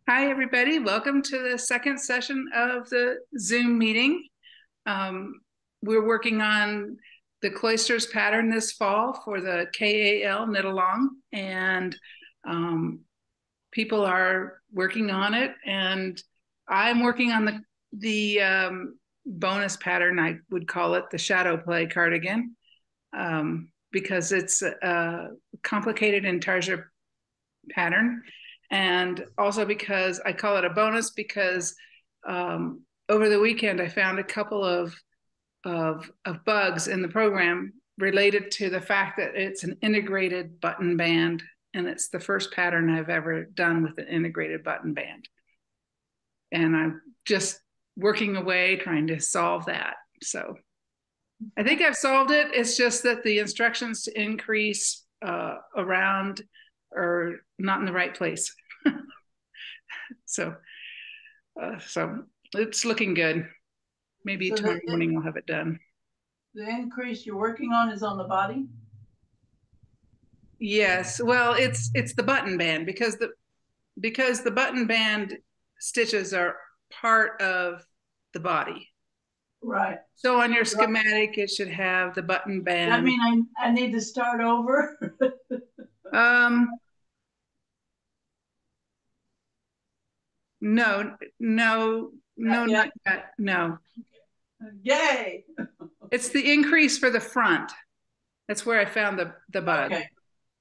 Hi, everybody. Welcome to the second session of the Zoom meeting. We're working on the Cloisters pattern this fall for the KAL knit along, and people are working on it. And I'm working on the bonus pattern. I would call it the shadow play cardigan, because it's a complicated intarsia pattern. And also because I call it a bonus because over the weekend I found a couple of bugs in the program related to the fact that it's an integrated button band, and it's the first pattern I've ever done with an integrated button band. And I'm just working away trying to solve that. So I think I've solved it. It's just that the instructions to increase around are not in the right place. So it's looking good. Maybe so tomorrow morning I'll have it done. The increase you're working on is on the body? Yes. Well, it's the button band because the button band stitches are part of the body. Right. So on your schematic, it should have the button band. I mean, I need to start over. No, not yet. No. Yay. It's the increase for the front. That's where I found the bug. Okay.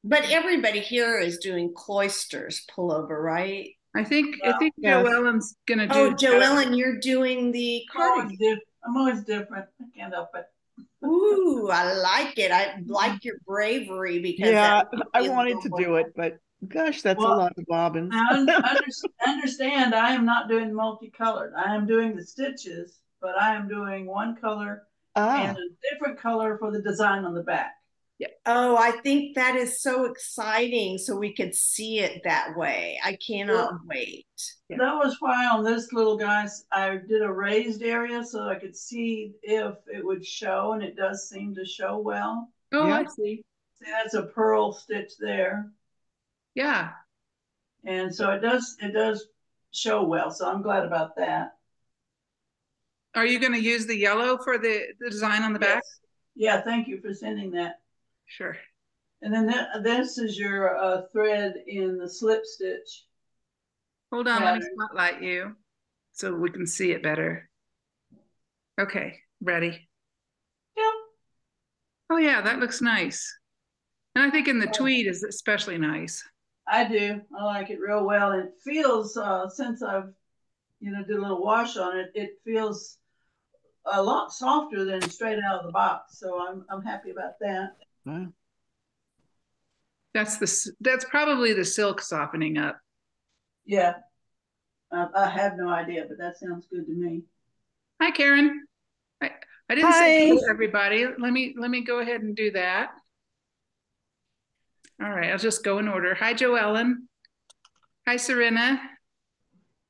But everybody here is doing Cloisters pullover, right? I think Joellen's gonna do. Oh, Joellen, you're doing the cardigan. I'm always different. I can't help it. Ooh, I like it. I like your bravery because I wanted to do it, but gosh, that's a lot of bobbins. Understand, I am not doing multicolored. I am doing the stitches, but I am doing one color and a different color for the design on the back. Yeah. Oh, I think that is so exciting. So we could see it that way. I cannot wait. Yeah. That was why on this little guy, I did a raised area so I could see if it would show, and it does seem to show well. Oh, yeah. I see. See, that's a purl stitch there. Yeah. And so it does show well. So I'm glad about that. Are you going to use the yellow for the design on the back? Yeah, thank you for sending that. Sure. And then this is your thread in the slip stitch. Hold on, let me spotlight you so we can see it better. Okay, ready. Yeah. Oh yeah, that looks nice. And I think in the tweed is especially nice. I do. I like it real well. It feels, since I've, did a little wash on it, it feels a lot softer than straight out of the box. So I'm happy about that. Wow. That's probably the silk softening up. Yeah. I have no idea, but that sounds good to me. Hi, Karen. I didn't say hello, everybody. Let me go ahead and do that. All right, I'll just go in order. Hi, Joellen. Hi, Serena.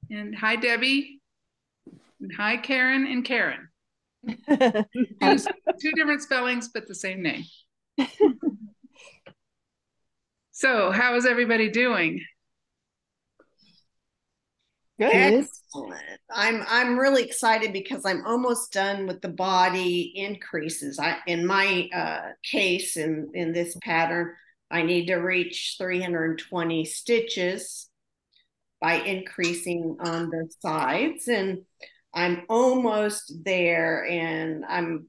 And hi, Debbie. And hi, Karen and Karen. Two different spellings, but the same name. So, how is everybody doing? Good. Excellent. I'm really excited because I'm almost done with the body increases. In my case, in this pattern, I need to reach 320 stitches by increasing on the sides, and I'm almost there, and I'm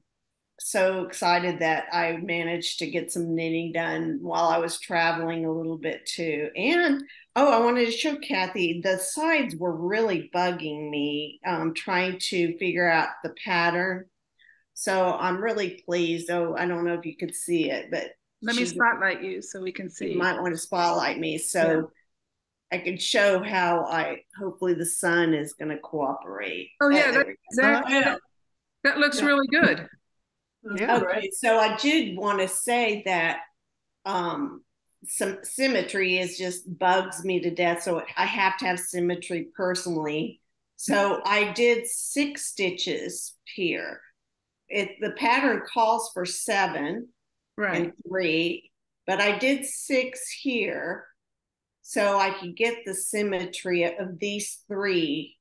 so excited that I managed to get some knitting done while I was traveling a little bit too. And I wanted to show Kathy, the sides were really bugging me, trying to figure out the pattern. So I'm really pleased. Oh, I don't know if you could see it, but let me spotlight you so we can see. You might want to spotlight me so I can show how hopefully the sun is going to cooperate. Oh yeah, that looks really good. Yeah. Okay, so I did want to say that some symmetry just bugs me to death. So I have to have symmetry personally. So I did 6 stitches here. The pattern calls for 7 and 3, but I did 6 here. so I could get the symmetry of these three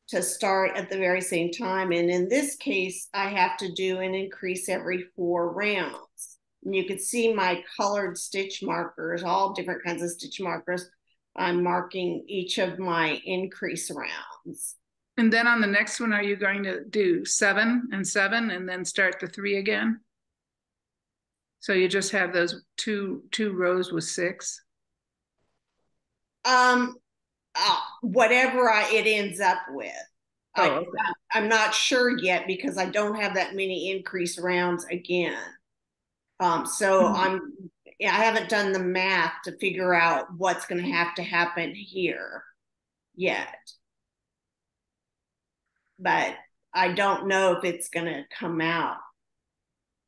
to start at the very same time. And in this case, I have to do an increase every 4 rounds. And you can see my colored stitch markers, all different kinds of stitch markers. I'm marking each of my increase rounds. And then on the next one, are you going to do 7 and 7 and then start the 3 again? So you just have those two rows with 6? Whatever it ends up with. Oh, okay. I'm not sure yet because I don't have that many increase rounds again. So I haven't done the math to figure out what's going to happen here yet. But I don't know if it's going to come out.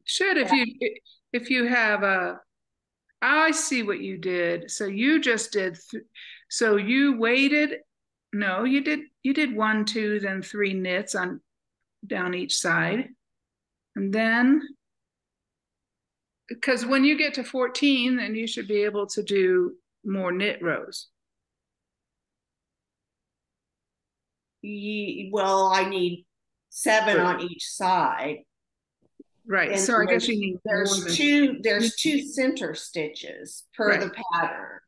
Should, if you have a, I see what you did. So you just did, so you waited, no, you did 1, 2, then 3 knits on down each side. And then, because when you get to 14, then you should be able to do more knit rows. Well, I need 7 on each side. Right. And so I guess you need there's two center stitches per the pattern.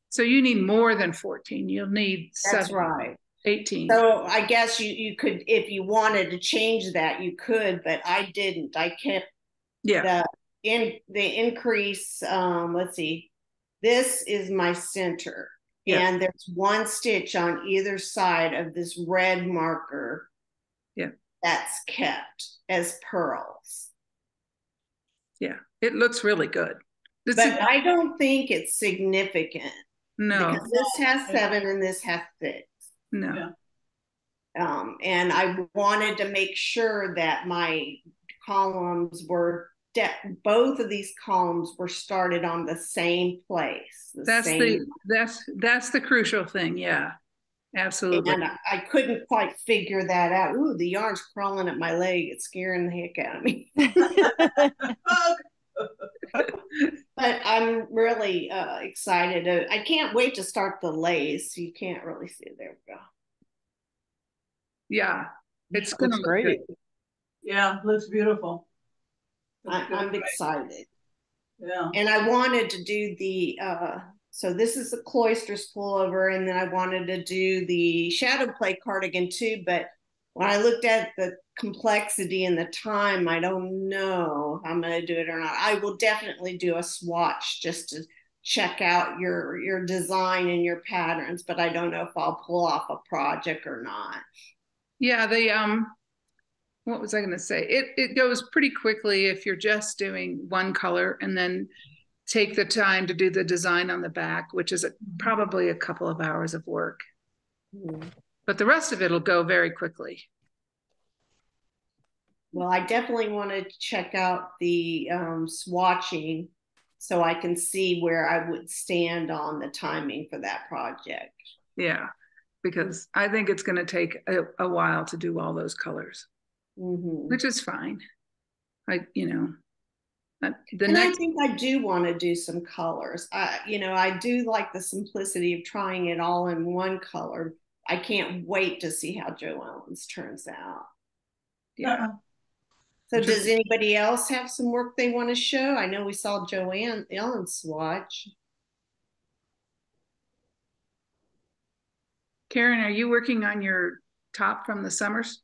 So you need more than 14. You'll need 7. That's right. 18. So I guess you could, if you wanted to change that, you could, but I didn't. I kept the increase. Let's see. This is my center. Yeah. And there's 1 stitch on either side of this red marker. Yeah. That's kept as purls. Yeah, it looks really good. But I don't think it's significant. No. Because this has 7 and this has 6. No. Yeah. And I wanted to make sure that my columns were, both of these columns were started on the same place. That's the crucial thing. Yeah, absolutely. And I couldn't quite figure that out. Ooh, the yarn's crawling up my leg. It's scaring the heck out of me. But I'm really excited. I can't wait to start the lace. You can't really see it. There we go. Yeah, it's going to look great. Good. Yeah, looks beautiful. I'm excited. Yeah. And I wanted to do the, so this is the Cloisters pullover, and then I wanted to do the shadow play cardigan too, but when I looked at the complexity and the time, I don't know if I'm going to do it or not. I will definitely do a swatch just to check out your design and your patterns, but I don't know if I'll pull off a project or not. Yeah, what was I going to say? It goes pretty quickly if you're just doing one color and then take the time to do the design on the back, which is probably a couple of hours of work. But the rest of it will go very quickly. Well, I definitely want to check out the swatching so I can see where I would stand on the timing for that project. Yeah, because I think it's going to take a while to do all those colors, which is fine. I think I do want to do some colors. I do like the simplicity of trying it all in one color. I can't wait to see how Joanne's turns out. Yeah. So does anybody else have some work they want to show? I know we saw Ellen's swatch. Karen, are you working on your top from the summers?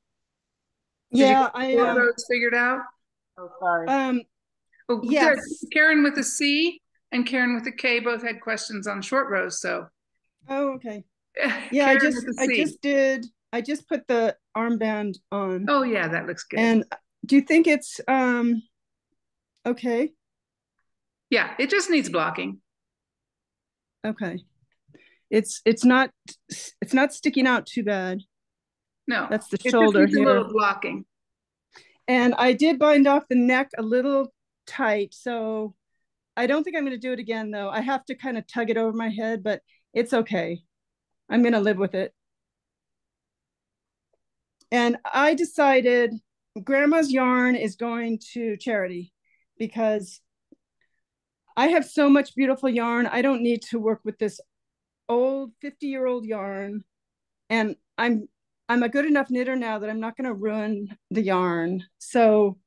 Yeah, I am. Those figured out? Oh, sorry. Yes. Karen with a C and Karen with a K both had questions on short rows. So. Oh, okay. Yeah, I just put the armband on. Oh yeah, that looks good. And do you think it's okay? Yeah, it just needs blocking. Okay. It's not sticking out too bad. No, that's the shoulder here. A little blocking. And I did bind off the neck a little tight, so I don't think I'm going to do it again though. I have to kind of tug it over my head, but it's okay. I'm going to live with it. And I decided Grandma's yarn is going to charity because I have so much beautiful yarn. I don't need to work with this old 50-year-old yarn. And I'm a good enough knitter now that I'm not going to ruin the yarn. So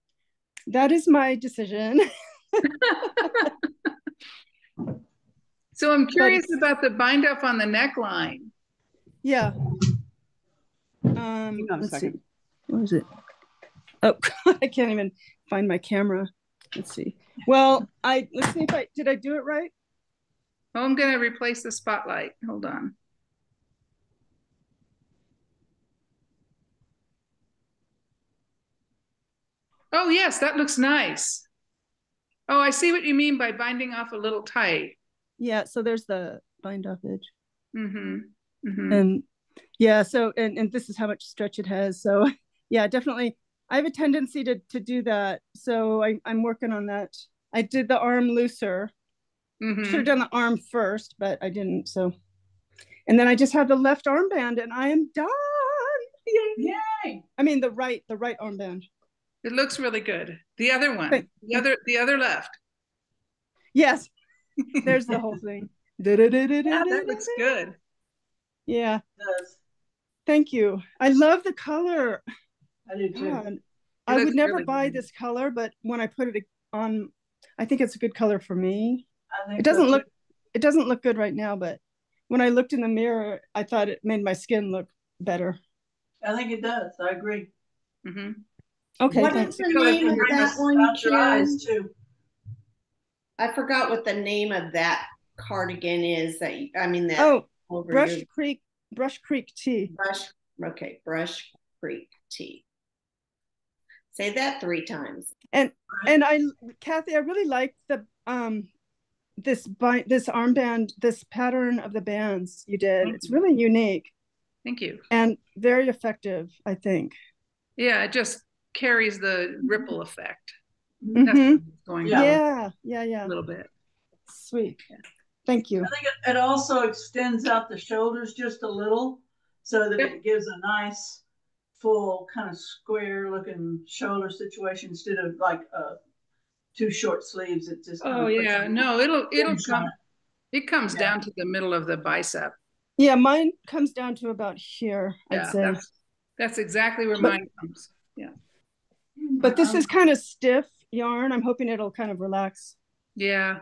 that is my decision. So I'm curious about the bind up on the neckline. Yeah. Hang on a Let's second. see. Where is it? Oh, I can't even find my camera. Let's see. Well, let's see if did I do it right? Oh, I'm going to replace the spotlight. Hold on. Oh, yes, that looks nice. Oh, I see what you mean by binding off a little tight. Yeah, so there's the bind off edge. Mm-hmm. Mm-hmm. And yeah, so and this is how much stretch it has. So yeah, definitely. I have a tendency to do that. So I'm working on that. I did the arm looser. Mm-hmm. Should have done the arm first, but I didn't. So, and then I just have the left armband and I am done. Yay! I mean the right armband. It looks really good. The other one, the other left. Yes, there's the whole thing. Yeah, that looks good. Yeah. It does. Thank you. I love the color. I do too. God, I would never buy this color, but when I put it on, I think it's a good color for me. I think it doesn't look good right now, but when I looked in the mirror, I thought it made my skin look better. I think it does. I agree. Mm-hmm. Okay. What is the name of that one, your eyes too. I forgot what the name of that cardigan is. Brush Creek Tea. Brush Creek Tea. Say that 3 times. And Kathy, I really like the this armband, this pattern of the bands you did. It's really unique. Thank you. And very effective, I think. Yeah, it just carries the ripple effect. Mm-hmm. That's what it's going yeah. A little bit. Sweet. Yeah. Thank you. I think it also extends out the shoulders just a little so that it gives a nice full kind of square looking shoulder situation instead of like 2 short sleeves. It just it comes down to the middle of the bicep. Yeah, mine comes down to about here, I'd say. That's exactly where mine comes. Yeah. But this is kind of stiff yarn. I'm hoping it'll kind of relax. Yeah.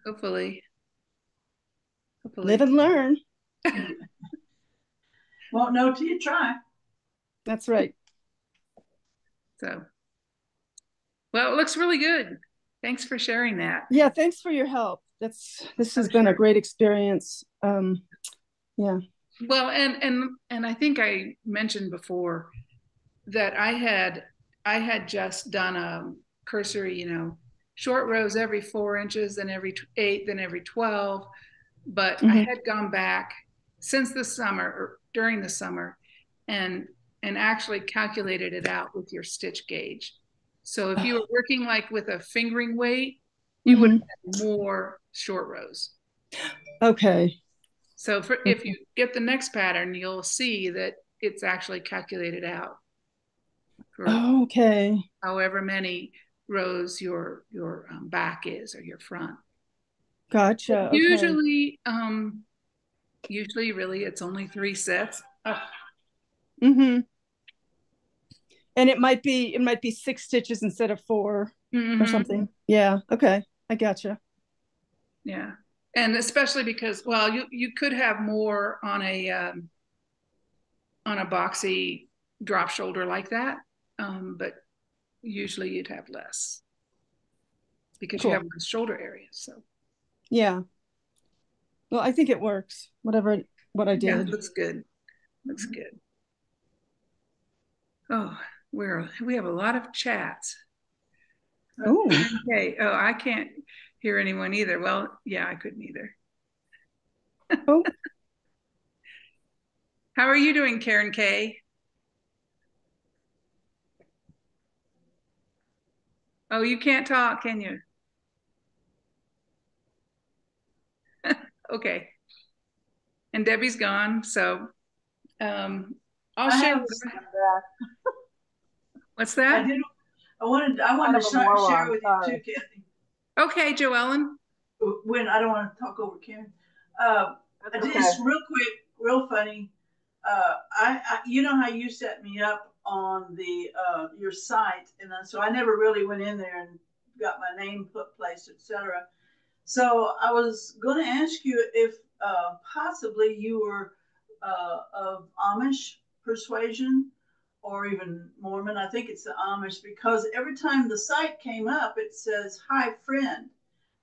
Hopefully. Live and learn. Won't know till you try. That's right. So, well, it looks really good. Thanks for sharing that. Yeah, thanks for your help. This has been a great experience. Yeah. Well, and I think I mentioned before that I had just done a cursory, short rows every 4 inches, then every 8, then every 12. But I had gone back since the summer or during the summer and actually calculated it out with your stitch gauge. So if you were working like with a fingering weight, you would have more short rows. Okay. So if you get the next pattern, you'll see that it's actually calculated out. Okay. However many rows your back is or your front. Gotcha. Okay. Usually really it's only 3 sets. And it might be 6 stitches instead of 4 or something. Yeah. Okay. I gotcha. Yeah. And especially because, well, you could have more on a boxy drop shoulder like that, but usually you'd have less because you have less shoulder area. So yeah. Well, I think it works. What I did. Yeah, it looks good. Looks good. Oh, we have a lot of chats. Oh. Okay. Oh, I can't hear anyone either. Well, yeah, I couldn't either. Oh. How are you doing, Karen K? Oh, you can't talk, can you? Okay. And Debbie's gone, so I'll share. What's that? I wanted to share with you too, Kathy. Okay, Joellen. when I don't want to talk over Karen. Okay. Just real quick, real funny. You know how you set me up on the your site, and so I never really went in there and got my name placed, etc. So I was going to ask you if possibly you were of Amish persuasion or even Mormon. I think it's the Amish, because every time the site came up, it says, "Hi, friend."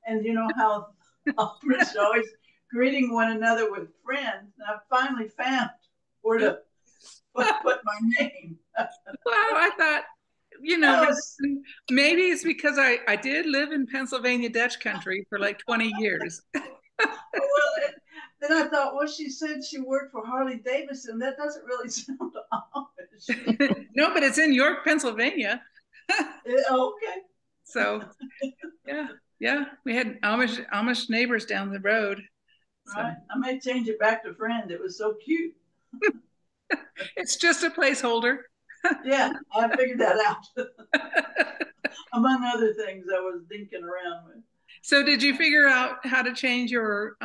And you know how Amish are always greeting one another with friends. And I finally found where to put my name. Well, I thought, maybe it's because I did live in Pennsylvania Dutch country for like 20 years. Well, then I thought, well, she said she worked for Harley Davidson. That doesn't really sound Amish. No, but it's in York, Pennsylvania. Okay. So, yeah, we had Amish neighbors down the road. So. Right. I may change it back to friend. It was so cute. It's just a placeholder. Yeah, I figured that out. Among other things I was dinking around with. So did you figure out how to change your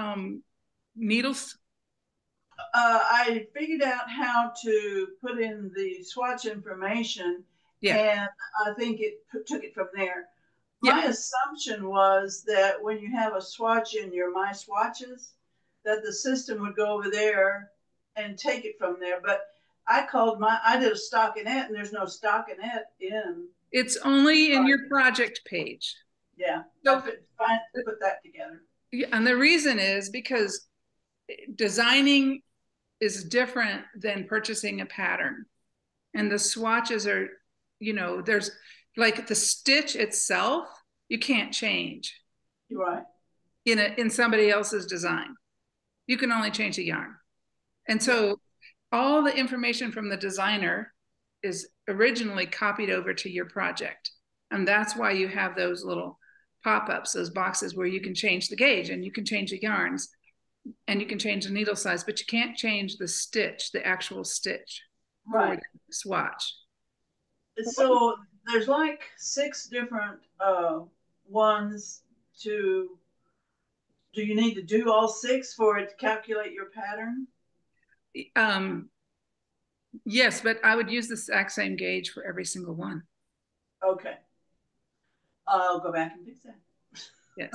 needles? I figured out how to put in the swatch information, and I think it took it from there. My assumption was that when you have a swatch in your My Swatches, that the system would go over there and take it from there. But I did a stockinette, and there's no stockinette in. It's only in your project page. Yeah, so fine to put that together. Yeah, and the reason is because designing is different than purchasing a pattern. And the swatches are, there's like the stitch itself, you can't change. You're right. In somebody else's design. You can only change the yarn. And so all the information from the designer is originally copied over to your project. And that's why you have those little pop-ups, those boxes where you can change the gauge and you can change the yarns and you can change the needle size, but you can't change the stitch, the actual stitch. Right. Swatch. So there's like 6 different ones to. Do you need to do all 6 for it to calculate your pattern? Yes, but I would use the exact same gauge for every single one. Okay. I'll go back and fix that. Yes.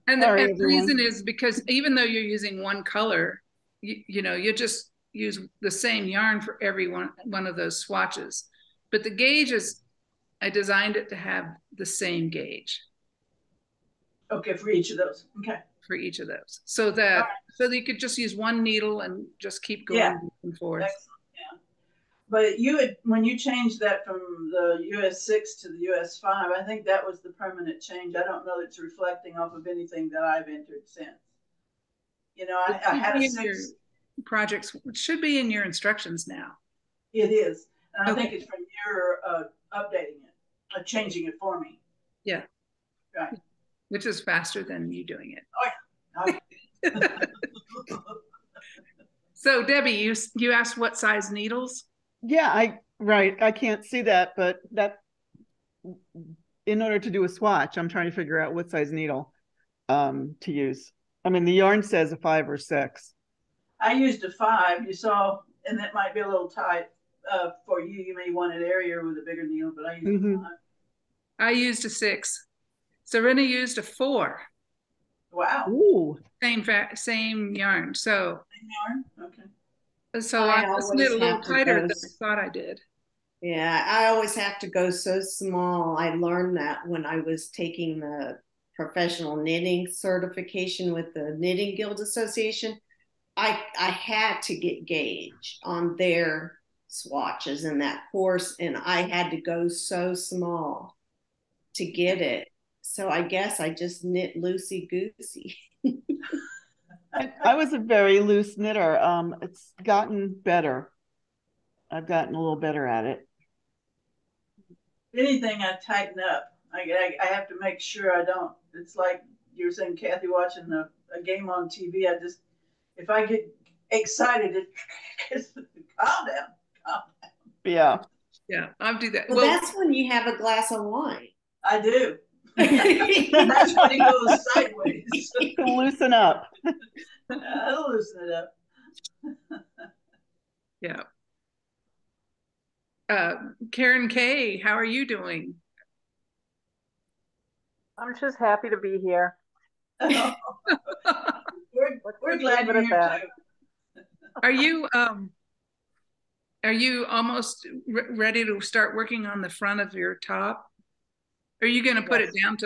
And the reason is because even though you're using one color, you just use the same yarn for every one of those swatches. But the gauge I designed it to have the same gauge. Okay, for each of those. Okay. For each of those. So that you could just use one needle and just keep going back and forth. Excellent. Yeah. But when you changed that from the US 6 to the US 5, I think that was the permanent change. I don't know that it's reflecting off of anything that I've entered since. I had a 6 projects, which should be in your instructions now. It is. And I think it's from your updating it, changing it for me. Yeah. Right. Which is faster than you doing it. Oh, yeah. So Debbie, you asked what size needles? Yeah, I can't see that, but that in order to do a swatch, I'm trying to figure out what size needle to use. I mean, the yarn says a 5 or 6. I used a 5. You saw, and that might be a little tight for you. You may want it airier with a bigger needle, but I used a 5. I used a 6. Serena used a 4. Wow. Ooh. Same yarn. So. Same yarn. Okay. So I just knit a little tighter than I thought I did. Yeah, I always have to go so small. I learned that when I was taking the professional knitting certification with the Knitting Guild Association. I had to get gauge on their swatches in that course, and I had to go so small to get it. So I guess I just knit loosey-goosey. I was a very loose knitter. It's gotten better. I've gotten a little better at it. Anything I tighten up, I have to make sure I don't. It's like you were saying, Kathy, watching a game on TV. If I get excited, it's calm down. Yeah, I'll do that. Well, that's when you have a glass of wine. I do. That's when he goes sideways. Loosen up. I'll loosen it up. Yeah. Karen Kay, how are you doing? I'm just happy to be here. we're glad you're here too. Are you almost ready to start working on the front of your top? Or are you going to put it down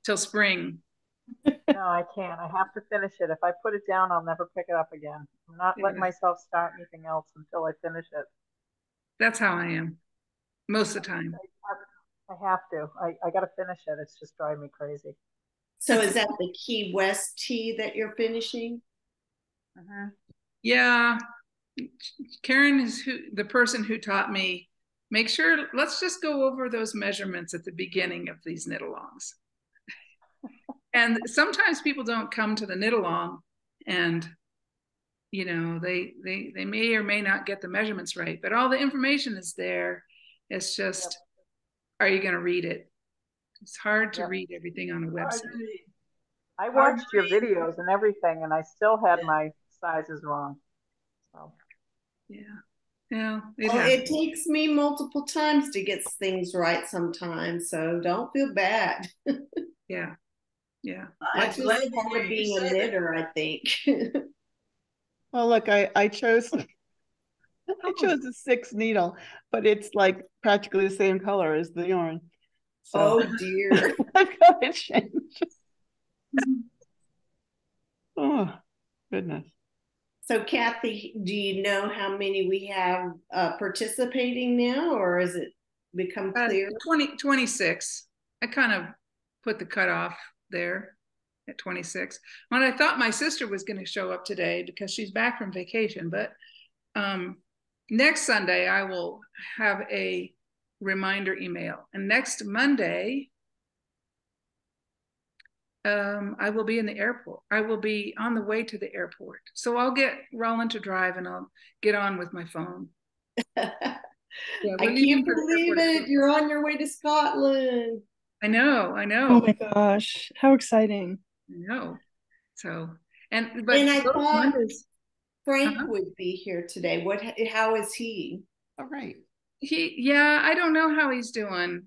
till spring? No, I can't. I have to finish it. If I put it down, I'll never pick it up again. I'm not letting myself start anything else until I finish it. That's how I am most of the time. I have to. I got to finish it. It's just driving me crazy. So is that the Key West tee that you're finishing? Yeah. Karen is the person who taught me, make sure, let's just go over those measurements at the beginning of these knit-alongs. And sometimes people don't come to the knit-along and, you know, they may or may not get the measurements right, but all the information is there. It's just, are you going to read it? It's hard to read everything on a website. I watched your videos and everything, and I still had my sizes wrong. So. Yeah. It takes me multiple times to get things right sometimes, so don't feel bad. Yeah. That's just part of being a knitter, I think. Well, look, I chose a 6 needle, but it's like practically the same color as the yarn. So oh dear. I've got to change. Oh goodness. So Kathy, do you know how many we have participating now, or has it become clear? 26. I kind of put the cutoff there at 26. When I thought my sister was going to show up today because she's back from vacation, but next Sunday I will have a reminder email, and next Monday I will be in the airport. I will be on the way to the airport, so I'll get Roland to drive and I'll get on with my phone. I can't believe it. You're on your way to Scotland. I know. Oh my gosh, how exciting. I know. So, and I thought Frank would be here today. How is he? All right. I don't know how he's doing.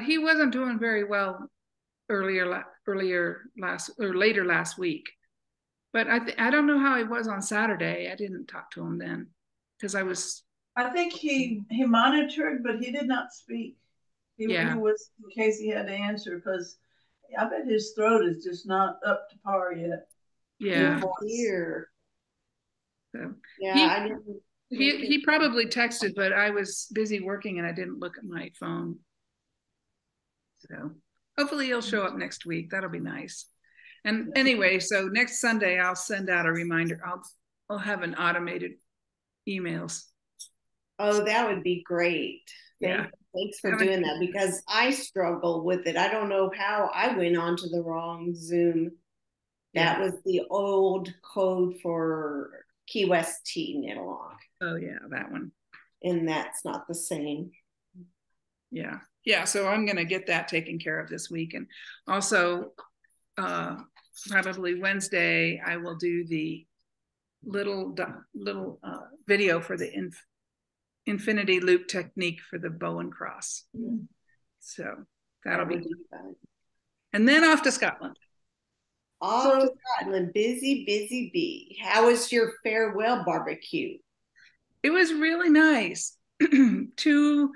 He wasn't doing very well later last week. But I don't know how he was on Saturday. I didn't talk to him then because I think he monitored, but he did not speak. He was, in case he had to answer, because I bet his throat is just not up to par yet. Yeah. Here. So, yeah, he probably texted, but I was busy working and I didn't look at my phone. So hopefully he'll show up next week. That'll be nice. And anyway, so next Sunday I'll send out a reminder. I'll have an automated emails. Oh, that would be great. Thanks for doing that, because I struggle with it. I don't know how I went onto the wrong Zoom. That was the old code for Key West T knit-along. Oh yeah, that one. And that's not the same. Yeah. So I'm going to get that taken care of this week, and also probably Wednesday I will do the little video for the infinity loop technique for the bow and cross. So that'll be fun. And then off to Scotland. To Scotland, busy bee. How was your farewell barbecue? It was really nice. 2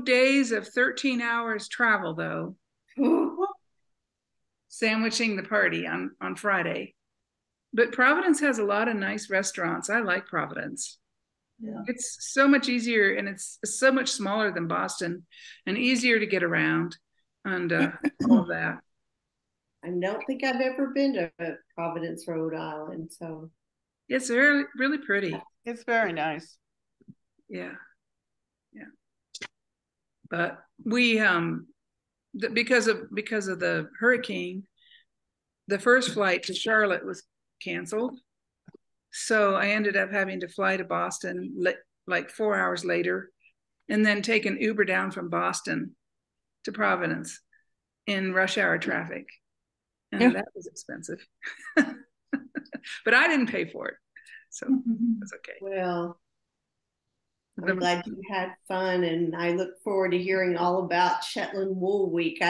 days of 13 hours travel, though. Sandwiching the party on Friday. But Providence has a lot of nice restaurants. I like Providence. Yeah. It's so much easier, and it's so much smaller than Boston and easier to get around and all of that. I don't think I've ever been to Providence, Rhode Island. So it's really, really pretty. It's very nice. Yeah. But we because of the hurricane, the first flight to Charlotte was canceled. So I ended up having to fly to Boston like 4 hours later, and then take an Uber down from Boston to Providence. in rush hour traffic. And Yeah. that was expensive. But I didn't pay for it. So that's okay. Well, I'm glad you had fun, and I look forward to hearing all about Shetland Wool Week.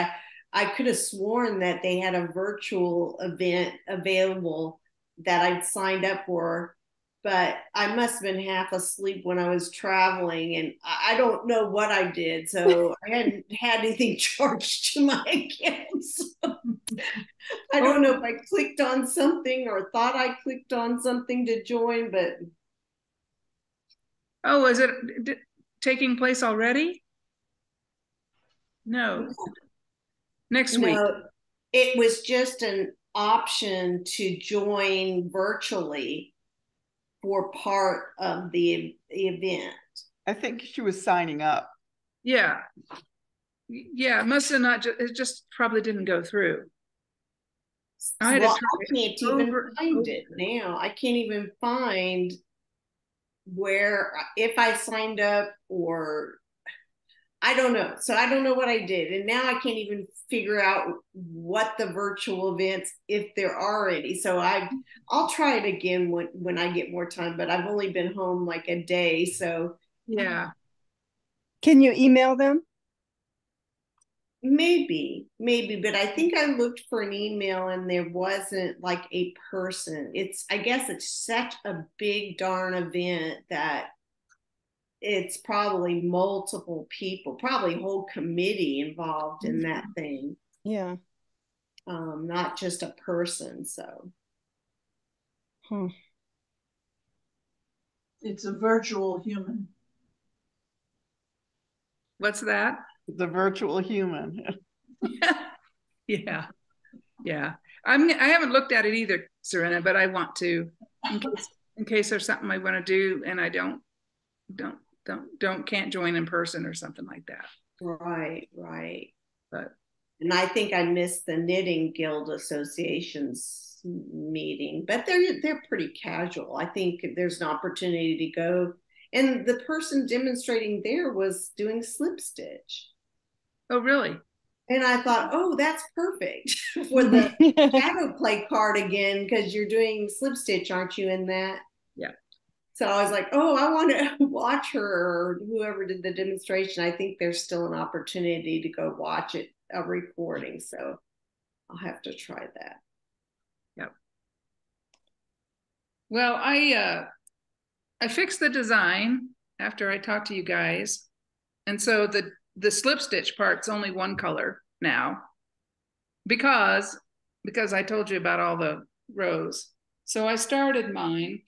I could have sworn that they had a virtual event available that I'd signed up for, but I must have been half asleep when I was traveling, and I don't know what I did. So I hadn't had anything charged to my account. So I don't know if I clicked on something or thought I clicked on something to join, but. Oh, is it taking place already? No. Next week. No, it was just an option to join virtually for part of the event. I think she was signing up. Yeah. Yeah, it must have not, it just probably didn't go through. I can't even find it now. I can't even find where, if I signed up or I don't know. So I don't know what I did. And now I can't even figure out what the virtual events, if there are any. So I'll try it again when I get more time, but I've only been home like a day. So yeah. Can you email them? Maybe, but I think I looked for an email and there wasn't like a person. I guess it's such a big darn event that it's probably multiple people, probably a whole committee involved in that thing. Yeah. Not just a person. So. It's a virtual human. What's that? The virtual human. Yeah. Yeah. I haven't looked at it either, Serena, but I want to, in case there's something I want to do and I can't join in person or something like that. Right. But and I think I missed the Knitting Guild Association's meeting, but they're pretty casual. I think there's an opportunity to go. And the person demonstrating there was doing slip stitch. Oh, really? And I thought, oh, that's perfect for the shadow play cardigan, because you're doing slip stitch, aren't you, in that? Yeah. So I was like, oh, I want to watch her, or whoever did the demonstration. I think there's still an opportunity to go watch it, a recording. So I'll have to try that. Yep. Well, I fixed the design after I talked to you guys. And so the slip stitch part's only one color now because I told you about all the rows. So I started mine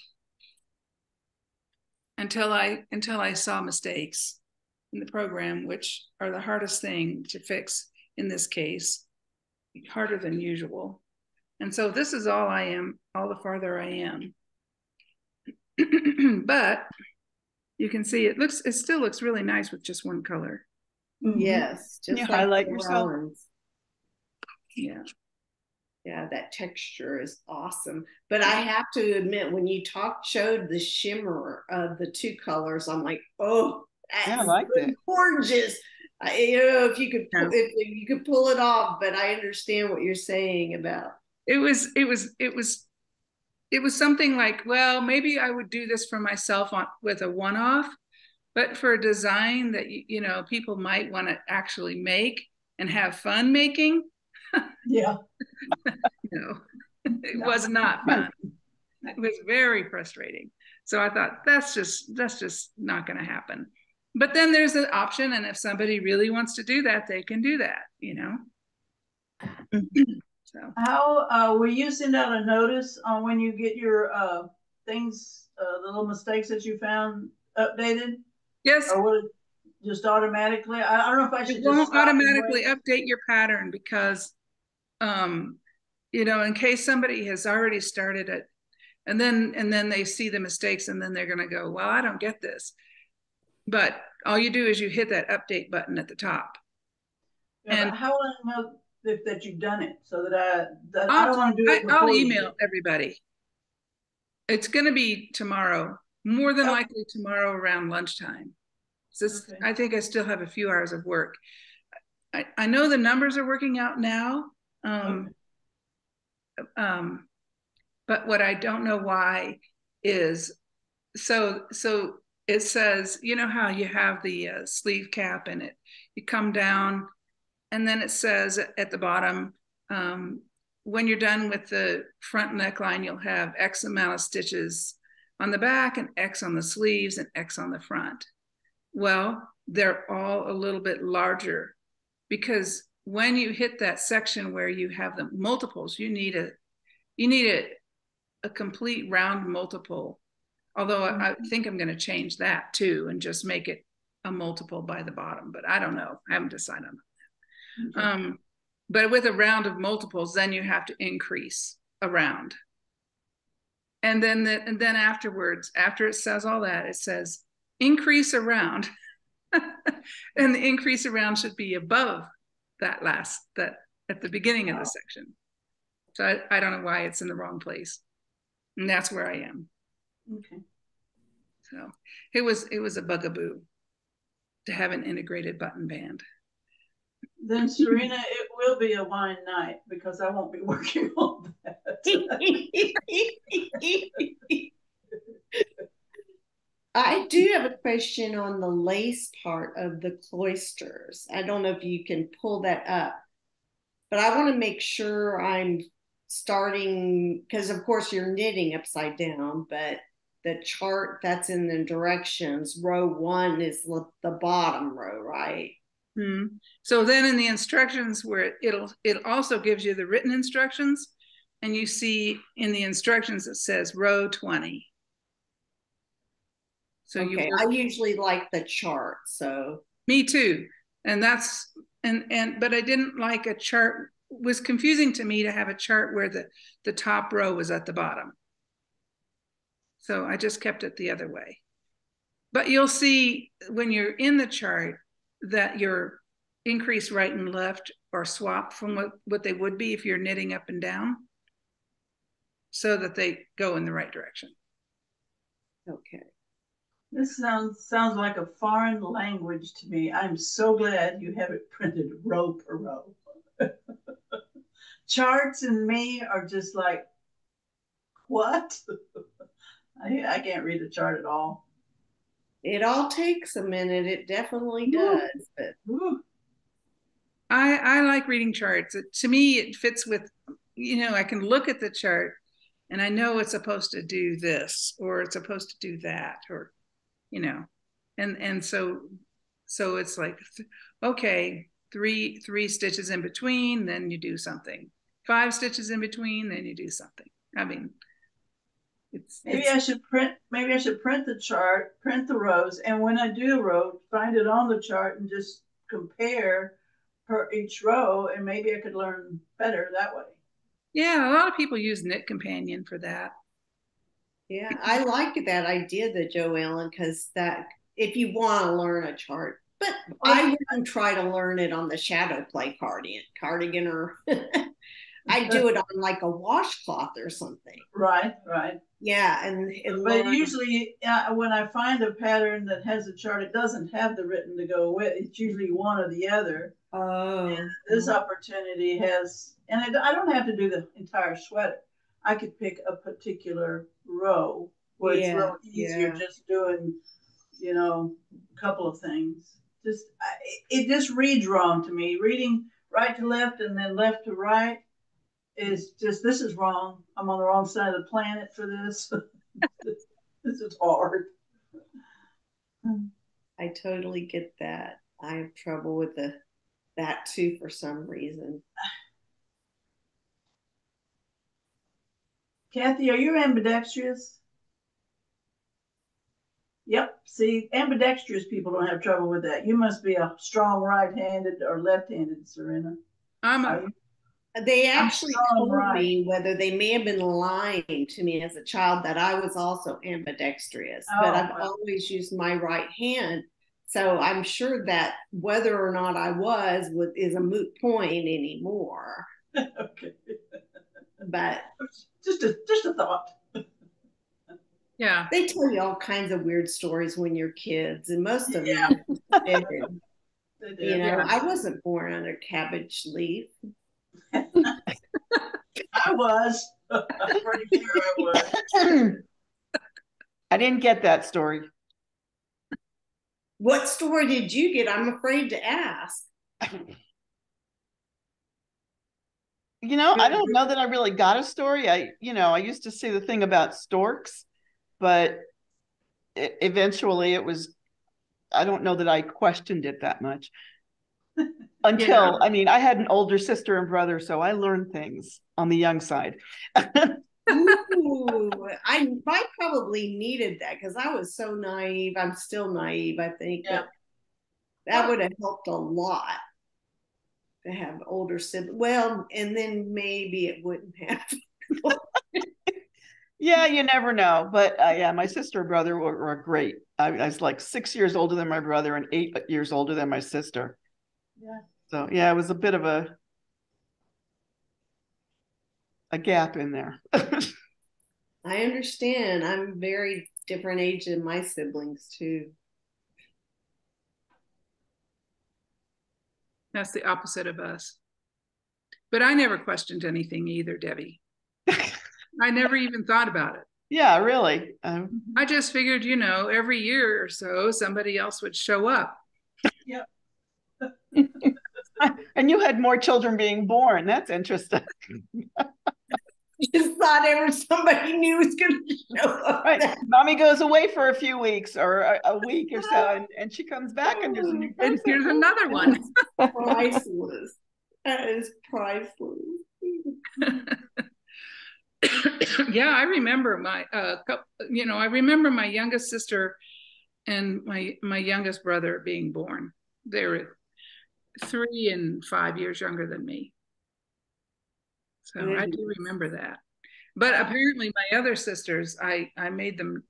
until I saw mistakes in the program, which are the hardest thing to fix in this case, harder than usual. And so this is all I am, all the farther I am. But you can see it still looks really nice with just one color. Yes, just like highlight yourself. Yeah. Yeah, that texture is awesome. But I have to admit, when you showed the shimmer of the two colors, I'm like, oh, that's I liked it. Gorgeous. If you could pull it off, but I understand what you're saying about. It was something like, well, maybe I would do this for myself with a one-off, but for a design that people might want to actually make and have fun making. Yeah. It was not fun. It was very frustrating. So I thought that's just not going to happen. But then there's an option, and if somebody really wants to do that, they can do that. So how will you send out a notice on when you get your things, the little mistakes that you found updated? Yes. Or will it just automatically? I don't know if I should. It won't automatically update your pattern because, in case somebody has already started it, and then they see the mistakes, and then they're going to go, well, I don't get this. But all you do is you hit that update button at the top. Yeah, and how will I know that you've done it, so that I don't want to do it? I'll email everybody. It's going to be tomorrow, more than likely tomorrow around lunchtime. So I think I still have a few hours of work. I know the numbers are working out now. But what I don't know why is, so it says, you know how you have the sleeve cap and you come down, and then it says at the bottom, when you're done with the front neckline, you'll have X amount of stitches on the back and X on the sleeves and X on the front. Well, they're all a little bit larger, because when you hit that section where you have the multiples, you need a complete round multiple. Although I think I'm going to change that too and just make it a multiple by the bottom, but I don't know. I haven't decided on that. Okay. But with a round of multiples, then you have to increase a round. And then afterwards, after it says all that, it says increase a round. And the increase around should be above that at the beginning of the section. So I don't know why it's in the wrong place. And that's where I am. Okay. So it was a bugaboo to have an integrated button band. Then Serena, it will be a wine night because I won't be working on that. I do have a question on the lace part of the cloisters. I don't know if you can pull that up, but I want to make sure I'm starting, because of course you're knitting upside down, but the chart that's in the directions, row 1 is the bottom row, right? So then in the instructions where it also gives you the written instructions, and you see in the instructions it says row 20. So okay, I usually like the chart. So me too, and that's but I didn't like a chart. It was confusing to me to have a chart where the top row was at the bottom. So I just kept it the other way. But you'll see when you're in the chart that your increase right and left are swapped from what they would be if you're knitting up and down, so that they go in the right direction. Okay. This sounds like a foreign language to me. I'm so glad you have it printed row per row. Charts and me are just like, what? I can't read the chart at all. It all takes a minute. It definitely does. But I like reading charts. To me, it fits with, I can look at the chart and I know it's supposed to do this or it's supposed to do that, or, and so it's like, okay, three stitches in between, then you do something. 5 stitches in between, then you do something. I mean, maybe I should print the chart, print the rows, and when I do a row, find it on the chart and just compare per each row, and maybe I could learn better that way. Yeah, a lot of people use Knit Companion for that. Yeah, I like that idea, that Joellen, because that if you want to learn a chart, but I wouldn't try to learn it on the shadow play cardigan or I do it on like a washcloth or something. Right. Yeah, but usually when I find a pattern that has a chart, it doesn't have the written to go with. It's usually one or the other. Oh. And this opportunity has, and I don't have to do the entire sweater. I could pick a particular row where it's a little easier just doing, a couple of things. It just reads wrong to me. Reading right to left and then left to right is just, this is wrong. I'm on the wrong side of the planet for this. This is hard. I totally get that. I have trouble with that too for some reason. Kathy, are you ambidextrous? Yep. See, ambidextrous people don't have trouble with that. You must be a strong right-handed or left-handed, Serena. They actually told me, whether they may have been lying to me as a child, that I was also ambidextrous, but I've always used my right hand. So I'm sure that whether or not I was is a moot point anymore. Okay. But just a thought. Yeah. They tell you all kinds of weird stories when you're kids, and most of them are They You did. know, Yeah. I wasn't born under cabbage leaf. I was. I'm pretty sure I was. I didn't get that story. What story did you get? I'm afraid to ask. You know, I don't know that I really got a story. I used to see the thing about storks, but eventually it was, I don't know that I questioned it that much until, I mean, I had an older sister and brother, so I learned things on the young side. Ooh, I probably needed that because I was so naive. I'm still naive, I think, Yeah. but that would have helped a lot to have older siblings. Well, and then maybe it wouldn't have. Yeah, you never know. But yeah, my sister and brother were great. I was like 6 years older than my brother and 8 years older than my sister. Yeah. So yeah, it was a bit of a gap in there. I understand. I'm very different age than my siblings too. That's the opposite of us. But I never questioned anything either, Debbie. I never even thought about it. Yeah, really. I just figured, every year or so, somebody else would show up. Yep. And you had more children being born. That's interesting. Just thought ever somebody new was going to show up. Right. Mommy goes away for a few weeks or a week or so, and she comes back and there's a new person. And here's another one. Priceless. That is priceless. Yeah, I remember I remember my youngest sister and my youngest brother being born. They were 3 and 5 years younger than me. So I do remember that. But apparently my other sisters, I made them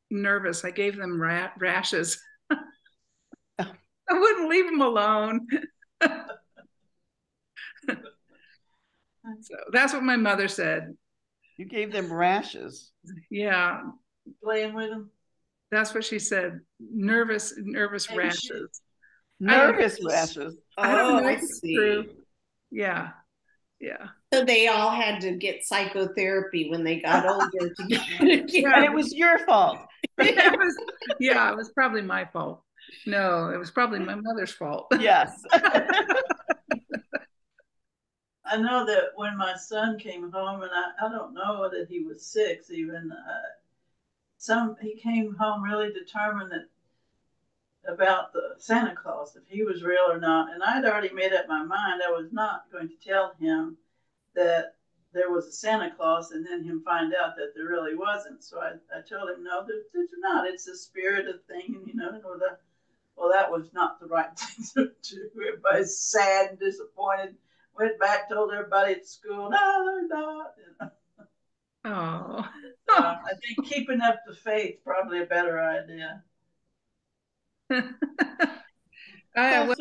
nervous. I gave them rashes. I wouldn't leave them alone. So that's what my mother said. You gave them rashes. Yeah. Playing with them. That's what she said. Nervous rashes. Nervous rashes. I don't know I if it's see. true. Yeah. So they all had to get psychotherapy when they got older to get it. And it was your fault. It was probably my fault. No, it was probably my mother's fault. Yes. I know that when my son came home, and I don't know that he was 6 even, he came home really determined about the Santa Claus, if he was real or not. And I'd already made up my mind I was not going to tell him that there was a Santa Claus and then him find out that there really wasn't. So I told him, no, there's not. It's a spirited thing. And, well, that was not the right thing to do. Everybody's sad and disappointed. Went back, told everybody at school, no, they're not. Oh. I think keeping up the faith probably a better idea. I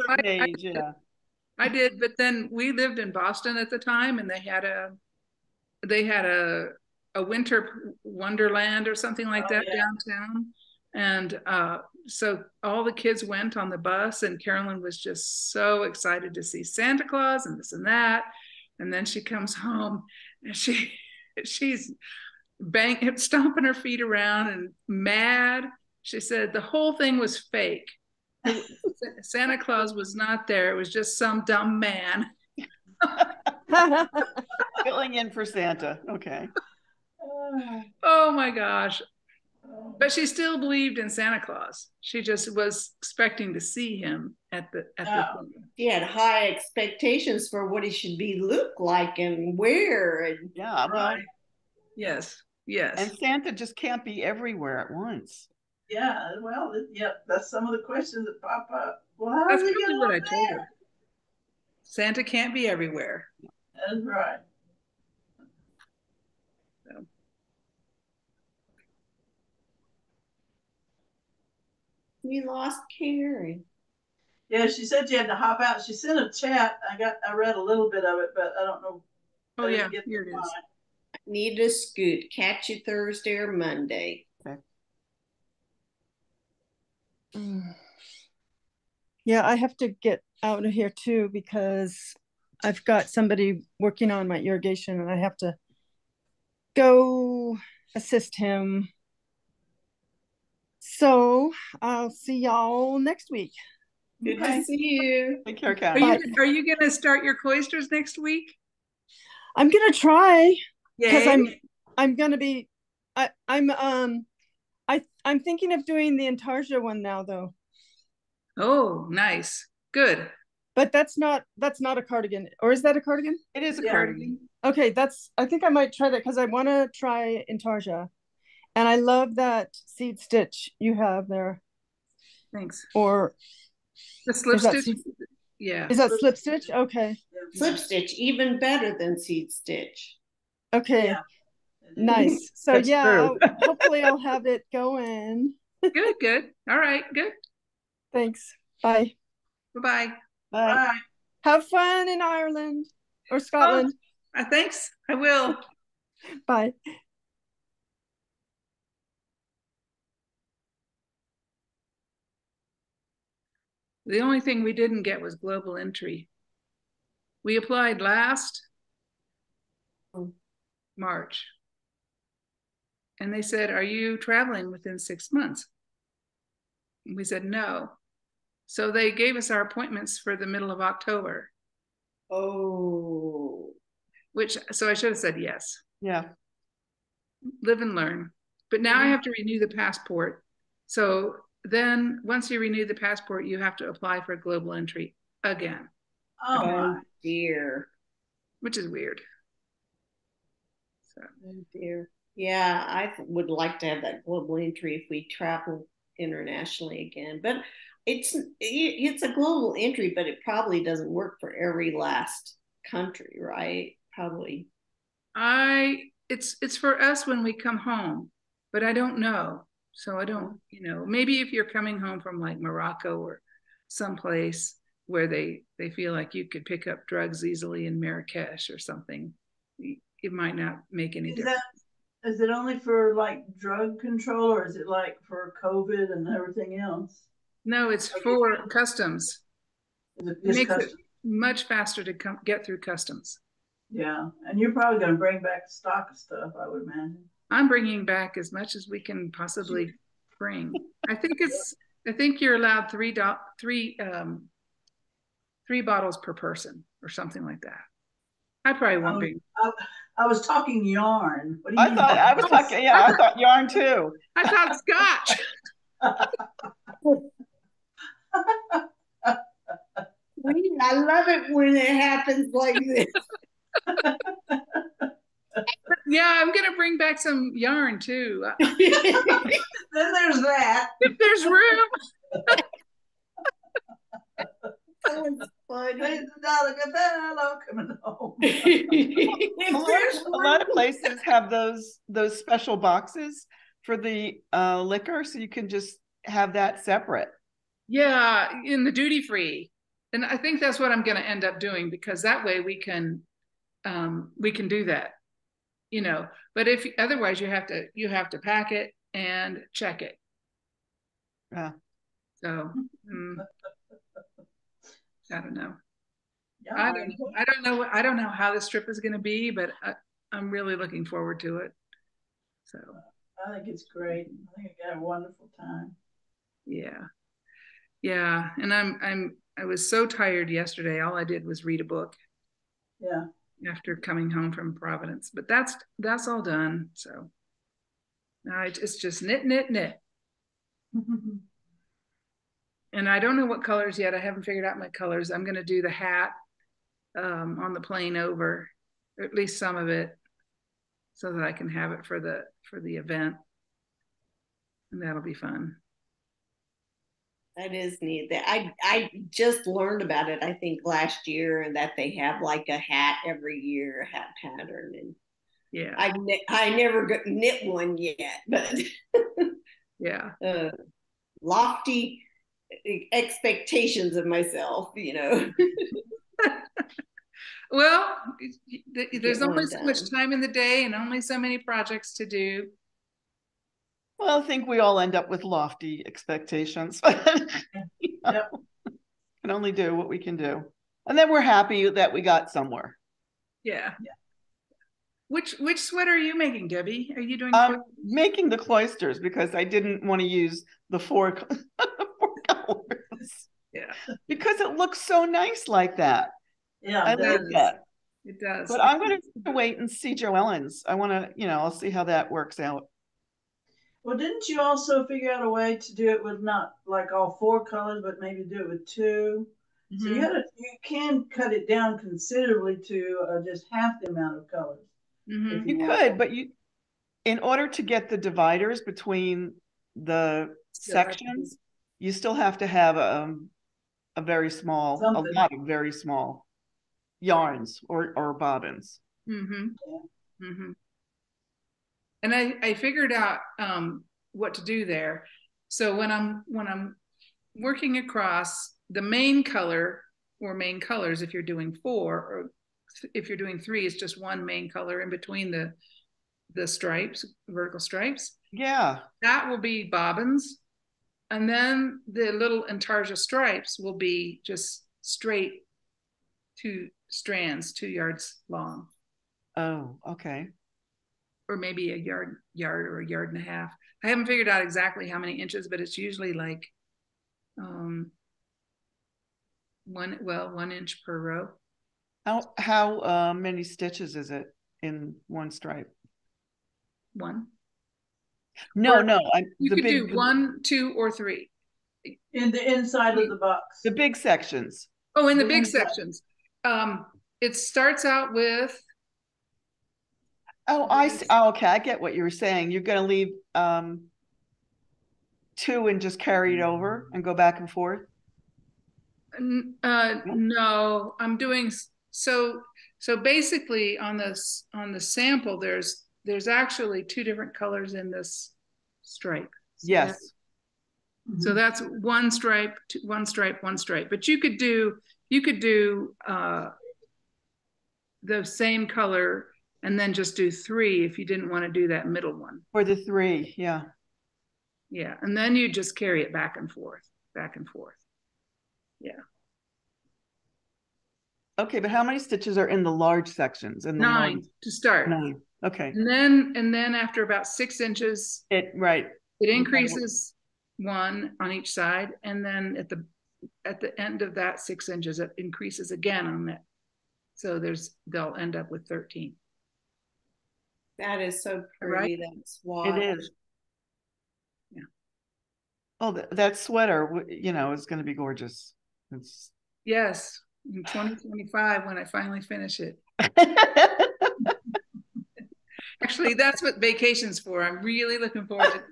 did, but then we lived in Boston at the time, and they had a winter wonderland or something like that downtown, and so all the kids went on the bus, and Carolyn was just so excited to see Santa Claus and this and that, and then she comes home and she's stomping her feet around and mad. She said the whole thing was fake. Santa Claus was not there. It was just some dumb man. Filling in for Santa. Okay. Oh my gosh. But she still believed in Santa Claus. She just was expecting to see him at the thing. He had high expectations for what he should look like and where. And yeah, well, yes. And Santa just can't be everywhere at once. Yeah, well, that's some of the questions that pop up. Well, that's really what I told her. Santa can't be everywhere. That's right. So. We lost Carrie. Yeah, she said you had to hop out. She sent a chat. I read a little bit of it, but I don't know. Oh yeah, here it is. Need to scoot. Catch you Thursday or Monday. Okay. Yeah, I have to get out of here too because I've got somebody working on my irrigation and I have to go assist him. So I'll see y'all next week. Good to see you. Take care, Are Kat. you are you going to start your cloisters next week? I'm gonna try because Yay. I'm gonna be I'm thinking of doing the Intarsia one now though. Oh, nice. Good. But that's not a cardigan, or is that a cardigan? It is a Yeah. cardigan. Okay, I think I might try that because I want to try Intarsia, and I love that seed stitch you have there. Thanks. Or The slip is that stitch? seed, Yeah. is that slip stitch? Okay, Slip stitch, even better than seed stitch. okay, Yeah. nice. So That's yeah, true. hopefully I'll have it going. Good, good. All right, good. Thanks. Bye. Bye-bye. Bye. Bye. Have fun in Ireland or Scotland. Thanks. I will. Bye. The only thing we didn't get was global entry. We applied last March. And they said, are you traveling within 6 months? And we said, no. So they gave us our appointments for the middle of October. Oh. So I should have said yes. Yeah. Live and learn. But now I have to renew the passport. So then once you renew the passport, you have to apply for global entry again. Oh my dear. Which is weird. So. Oh dear. Yeah, I would like to have that global entry if we travel internationally again. But it's a global entry, but it probably doesn't work for every last country, right? Probably. It's for us when we come home, but I don't know. So I don't, maybe if you're coming home from like Morocco or someplace where they feel like you could pick up drugs easily in Marrakesh or something, it might not make any difference. Is it only for like drug control, or is it like for COVID and everything else? No, it's for customs. It makes it much faster to get through customs. Yeah, and you're probably going to bring back stock of stuff, I would imagine. I'm bringing back as much as we can possibly bring. I think you're allowed three bottles per person or something like that. I probably won't be. I was talking yarn. What do you mean? I was talking, yeah, I thought yarn too. I thought scotch. I love it when it happens like this. Yeah, I'm gonna bring back some yarn too. Then there's that. If there's room. That was funny. Coming home. A lot of places have those special boxes for the liquor, so you can just have that separate. Yeah, in the duty free. And I think that's what I'm going to end up doing, because that way we can do that, but if otherwise you have to pack it and check it. Yeah. So I don't know. Yeah, I don't know how this trip is going to be, but I'm really looking forward to it. So I think it's great. I think I got a wonderful time. Yeah. And I was so tired yesterday. All I did was read a book. Yeah. After coming home from Providence, but that's all done. So now it's just knit. And I don't know what colors yet. I haven't figured out my colors. I'm going to do the hat on the plain over, or at least some of it, so that I can have it for the event, and that'll be fun. That is neat. I just learned about it, I think, last year, and that they have like a hat every year, a hat pattern. And yeah, I never knit one yet, but yeah, lofty expectations of myself, Well, there's only so done. much time in the day and only so many projects to do. Well, I think we all end up with lofty expectations. Yep. can only do what we can do. And then we're happy that we got somewhere. Yeah. Which sweater are you making, Debbie? Are you doing? Making the Cloisters because I didn't want to use the four colors. Yeah. Because it looks so nice like that. Yeah, I like that. It does. But I'm going to wait and see Joellen's. I want to, I'll see how that works out. Well, didn't you also figure out a way to do it with not like all four colors, but maybe do it with two? Mm-hmm. So you can cut it down considerably to just half the amount of colors. Mm-hmm. You could, but in order to get the dividers between the sections, you still have to have a very small, a lot of very small yarns or bobbins. Mm-hmm. Yeah. Mm-hmm. And I figured out what to do there. So when I'm working across, the main color or main colors, if you're doing 4, or if you're doing 3, it's just one main color in between the stripes, vertical stripes. Yeah. That will be bobbins. And then the little intarsia stripes will be just straight 2 strands, 2 yards long. Oh, okay. Or maybe a yard or a yard and a half. I haven't figured out exactly how many inches, but it's usually like 1 inch per row. How many stitches is it in one stripe? 1. No, you could do 1, 2, or 3 in the inside of the box. The big sections. Oh, in the big sections. It starts out with. Oh, I see. Oh, okay, I get what you were saying. You're going to leave 2 and just carry it over and go back and forth. No, I'm doing so basically on the sample there's actually 2 different colors in this stripe. Yes. So that's 1 stripe, 1 stripe, 1 stripe. But you could do the same color and then just do 3 if you didn't want to do that middle one. For the 3, yeah. Yeah, and then you just carry it back and forth. Yeah. Okay, but how many stitches are in the large sections? In the 9 to start. 9. Okay. And then after about 6 inches, it increases 1 on each side, and then at the end of that 6 inches, it increases again on that. So they'll end up with 13. That is so pretty. Right? That's why it is. Yeah. Oh, that sweater, is going to be gorgeous. Yes, in 2025 when I finally finish it. Actually, that's what vacation's for. I'm really looking forward to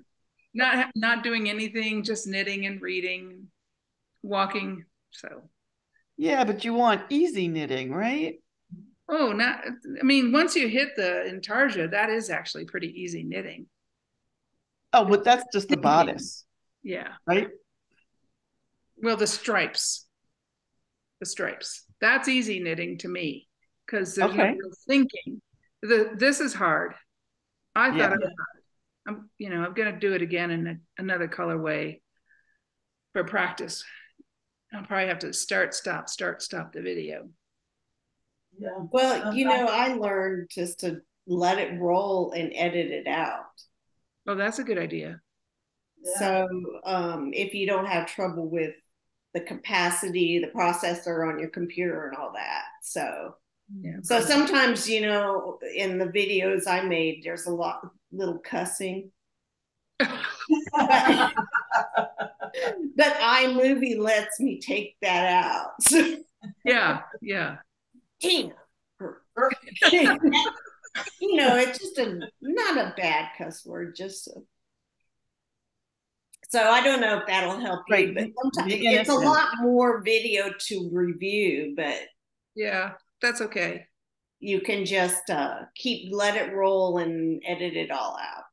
not doing anything, just knitting and reading, walking. So. Yeah, but you want easy knitting, right? Oh, once you hit the intarsia, that is actually pretty easy knitting. Oh, but that's just the bodice. Yeah. Right? Well, the stripes. That's easy knitting to me because there's no real thinking. This is hard. I thought it was hard. I'm going to do it again in another colorway for practice. I'll probably have to start, stop the video. Yeah. Well, I learned just to let it roll and edit it out. Oh, that's a good idea. Yeah. So if you don't have trouble with the capacity, the processor on your computer and all that. So sometimes, in the videos I made, there's a little cussing. But iMovie lets me take that out. Yeah. Damn. It's just not a bad cuss word, so I don't know if that'll help you, but sometimes it's a lot more video to review, but yeah, that's okay. You can just let it roll and edit it all out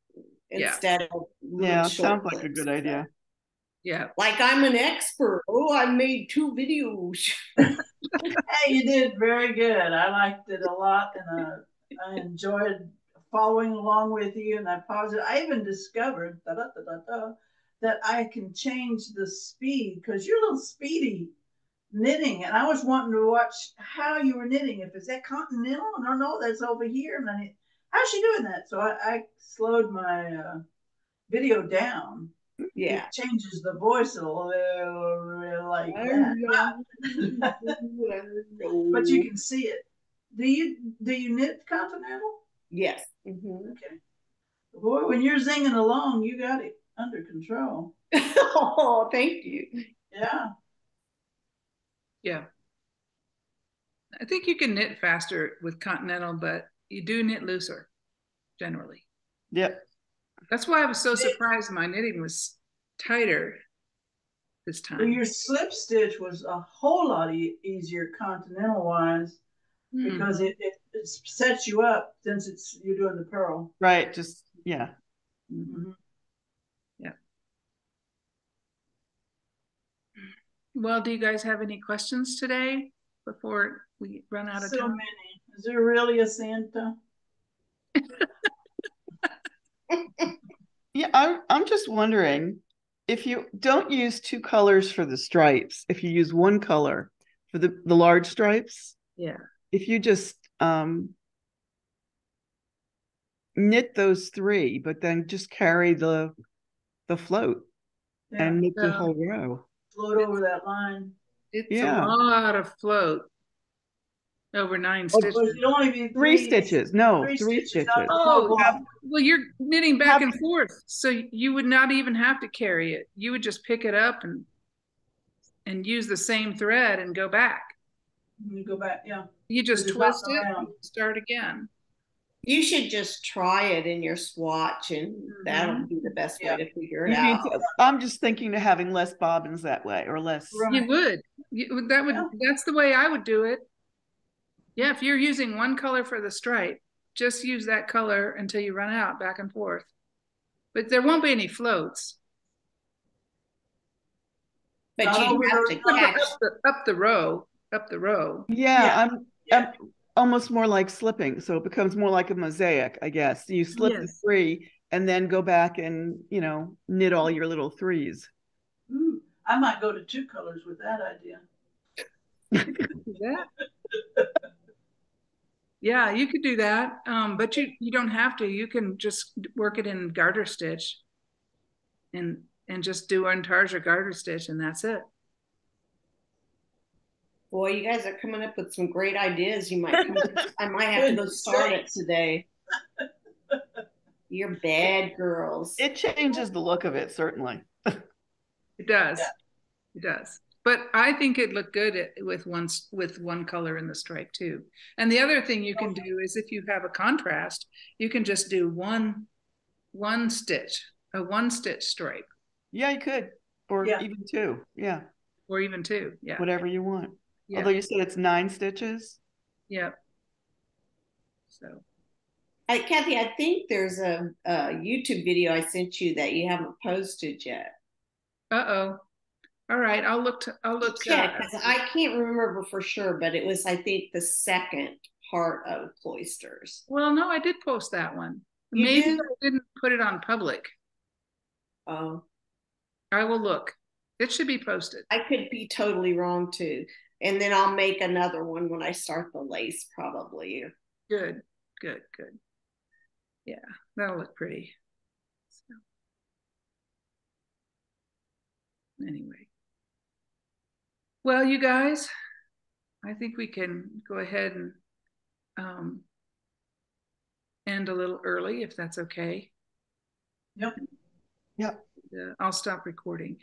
instead of sounds like a good idea. Yeah, like I'm an expert. Oh, I made 2 videos. Hey, you did very good. I liked it a lot, and I enjoyed following along with you. And I paused it. I even discovered that I can change the speed because you're a little speedy knitting, and I was wanting to watch how you were knitting. If it's that continental, no, that's over here. And I, how's she doing that? So I slowed my video down. Yeah. It changes the voice a little like that. But you can see it. Do you knit continental? Yes. Mm-hmm. Okay. Boy, when you're zinging along, you got it under control. Oh, thank you. Yeah. Yeah. I think you can knit faster with continental, but you do knit looser generally. Yep. That's why I was so surprised my knitting was tighter this time. Well, your slip stitch was a whole lot easier continental wise because it sets you up since you're doing the purl. Right. Just, yeah. Mm-hmm. Yeah. Well, do you guys have any questions today before we run out of time? So many. Is there really a Santa? Yeah, I'm just wondering if you don't use two colors for the stripes, if you use one color for the large stripes, yeah, if you just knit those three, but then just carry the float and knit the whole row. Float over that line. It's a lot of float. Over 9 stitches. But it'd only be three stitches. No, three stitches. Oh, well, you're knitting back and forth, so you would not even have to carry it. You would just pick it up and use the same thread and go back. You go back, yeah. You just twist it and start again. You should just try it in your swatch, and that'll be the best way to figure it out. I'm just thinking of having less bobbins that way, or less. You would. That's the way I would do it. Yeah, if you're using one color for the stripe, just use that color until you run out back and forth. But there won't be any floats. But you have to catch up the row. Yeah, I'm almost more like slipping, so it becomes more like a mosaic, I guess. You slip the three and then go back and knit all your little threes. Ooh, I might go to 2 colors with that idea. Yeah, you could do that, but you don't have to. You can just work it in garter stitch and just do intarsia garter stitch, and that's it. Boy, you guys are coming up with some great ideas. I might have to go start it today. You're bad girls. It changes the look of it, certainly. It does. Yeah. It does. But I think it looked good with one color in the stripe too. And the other thing you can do is if you have a contrast, you can just do one stitch, a 1-stitch stripe. Yeah, you could, or even 2. Yeah. Or even 2. Yeah. Whatever you want. Yeah. Although you said it's 9 stitches. Yeah. So. Kathy, I think there's a YouTube video I sent you that you haven't posted yet. Uh-oh. All right, I'll look. Yeah, because I can't remember for sure, but it was, I think, the second part of Cloisters. Well, no, I did post that one. Maybe I didn't put it on public. Oh. I will look. It should be posted. I could be totally wrong too. And then I'll make another one when I start the lace, probably. Good. Yeah, that'll look pretty. So. Anyway. Well, you guys, I think we can go ahead and end a little early, if that's okay. Yep. Yep. I'll stop recording.